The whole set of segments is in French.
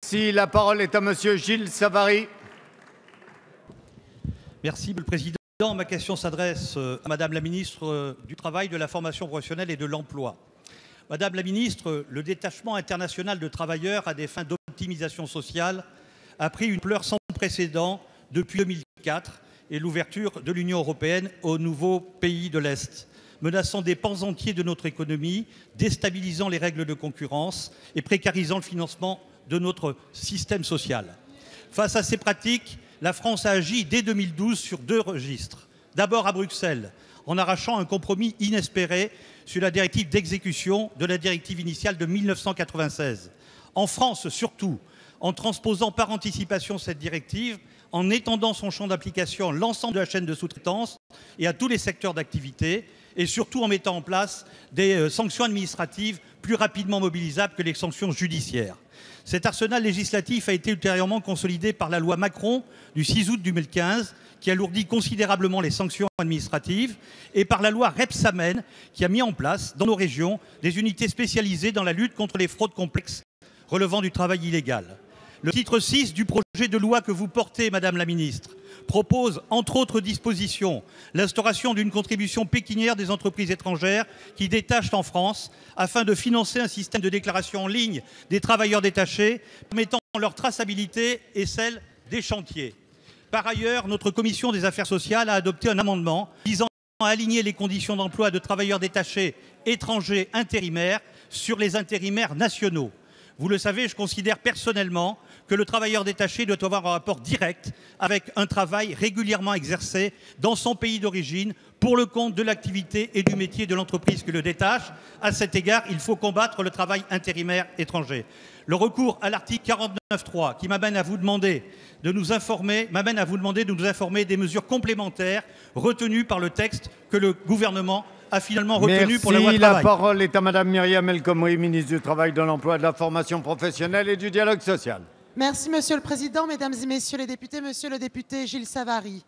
Si la parole est à monsieur Gilles Savary. Merci, Monsieur le Président. Ma question s'adresse à Madame la Ministre du Travail, de la Formation professionnelle et de l'Emploi. Madame la Ministre, le détachement international de travailleurs à des fins d'optimisation sociale a pris une ampleur sans précédent depuis 2004 et l'ouverture de l'Union européenne aux nouveaux pays de l'Est, menaçant des pans entiers de notre économie, déstabilisant les règles de concurrence et précarisant le financement de notre système social. Face à ces pratiques, la France a agi dès 2012 sur deux registres. D'abord à Bruxelles, en arrachant un compromis inespéré sur la directive d'exécution de la directive initiale de 1996. En France surtout, en transposant par anticipation cette directive, en étendant son champ d'application à l'ensemble de la chaîne de sous-traitance et à tous les secteurs d'activité, et surtout en mettant en place des sanctions administratives plus rapidement mobilisables que les sanctions judiciaires. Cet arsenal législatif a été ultérieurement consolidé par la loi Macron du 6 août 2015, qui alourdit considérablement les sanctions administratives, et par la loi Rebsamen, qui a mis en place dans nos régions des unités spécialisées dans la lutte contre les fraudes complexes relevant du travail illégal. Le titre 6 du projet de loi que vous portez, Madame la Ministre, propose, entre autres dispositions, l'instauration d'une contribution pécuniaire des entreprises étrangères qui détachent en France afin de financer un système de déclaration en ligne des travailleurs détachés permettant leur traçabilité et celle des chantiers. Par ailleurs, notre commission des affaires sociales a adopté un amendement visant à aligner les conditions d'emploi de travailleurs détachés étrangers intérimaires sur les intérimaires nationaux. Vous le savez, je considère personnellement que le travailleur détaché doit avoir un rapport direct avec un travail régulièrement exercé dans son pays d'origine pour le compte de l'activité et du métier de l'entreprise qui le détache. À cet égard, il faut combattre le travail intérimaire étranger. Le recours à l'article 49.3 qui m'amène à vous demander de nous informer des mesures complémentaires retenues par le texte que le gouvernement a finalement retenu pour la loi travail. La parole est à Madame Myriam El Khomri, ministre du Travail, de l'Emploi, de la Formation professionnelle et du Dialogue social. Merci, Monsieur le Président, Mesdames et Messieurs les députés, Monsieur le député Gilles Savary.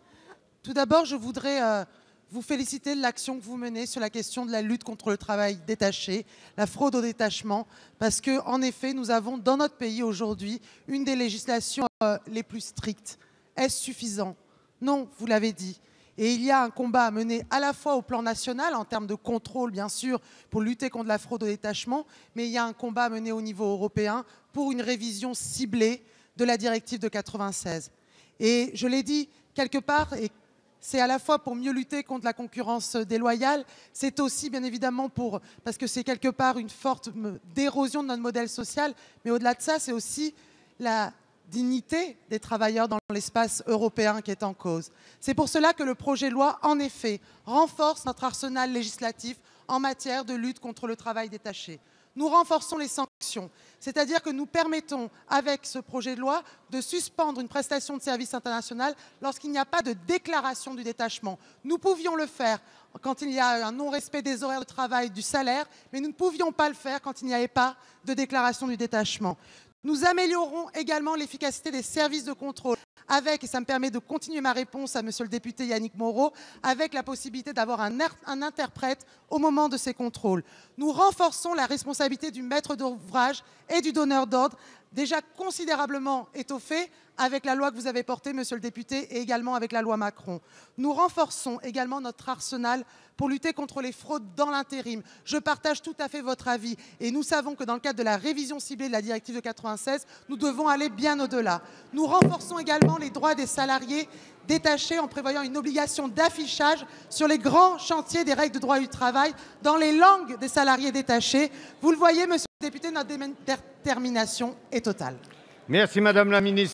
Tout d'abord, je voudrais vous féliciter de l'action que vous menez sur la question de la lutte contre le travail détaché, la fraude au détachement, parce qu'en effet, nous avons dans notre pays aujourd'hui une des législations les plus strictes. Est-ce suffisant? Non, vous l'avez dit. Et il y a un combat à mener à la fois au plan national, en termes de contrôle, bien sûr, pour lutter contre la fraude au détachement, mais il y a un combat à mener au niveau européen pour une révision ciblée de la directive de 96. Et je l'ai dit quelque part, et c'est à la fois pour mieux lutter contre la concurrence déloyale, c'est aussi bien évidemment parce que c'est quelque part une forte d'érosion de notre modèle social, mais au-delà de ça, c'est aussi la dignité des travailleurs dans l'espace européen qui est en cause. C'est pour cela que le projet de loi, en effet, renforce notre arsenal législatif en matière de lutte contre le travail détaché. Nous renforçons les sanctions, c'est-à-dire que nous permettons, avec ce projet de loi, de suspendre une prestation de service international lorsqu'il n'y a pas de déclaration du détachement. Nous pouvions le faire quand il y a un non-respect des horaires de travail, du salaire, mais nous ne pouvions pas le faire quand il n'y avait pas de déclaration du détachement. Nous améliorons également l'efficacité des services de contrôle avec, et ça me permet de continuer ma réponse à monsieur le député Yannick Moreau, avec la possibilité d'avoir un interprète au moment de ces contrôles. Nous renforçons la responsabilité du maître d'ouvrage et du donneur d'ordre, déjà considérablement étoffée avec la loi que vous avez portée, monsieur le député, et également avec la loi Macron. Nous renforçons également notre arsenal pour lutter contre les fraudes dans l'intérim. Je partage tout à fait votre avis et nous savons que dans le cadre de la révision ciblée de la directive de 96, nous devons aller bien au-delà. Nous renforçons également les droits des salariés détachés en prévoyant une obligation d'affichage sur les grands chantiers des règles de droit du travail dans les langues des salariés détachés. Vous le voyez, monsieur le député, notre détermination est totale. Merci, Madame la Ministre.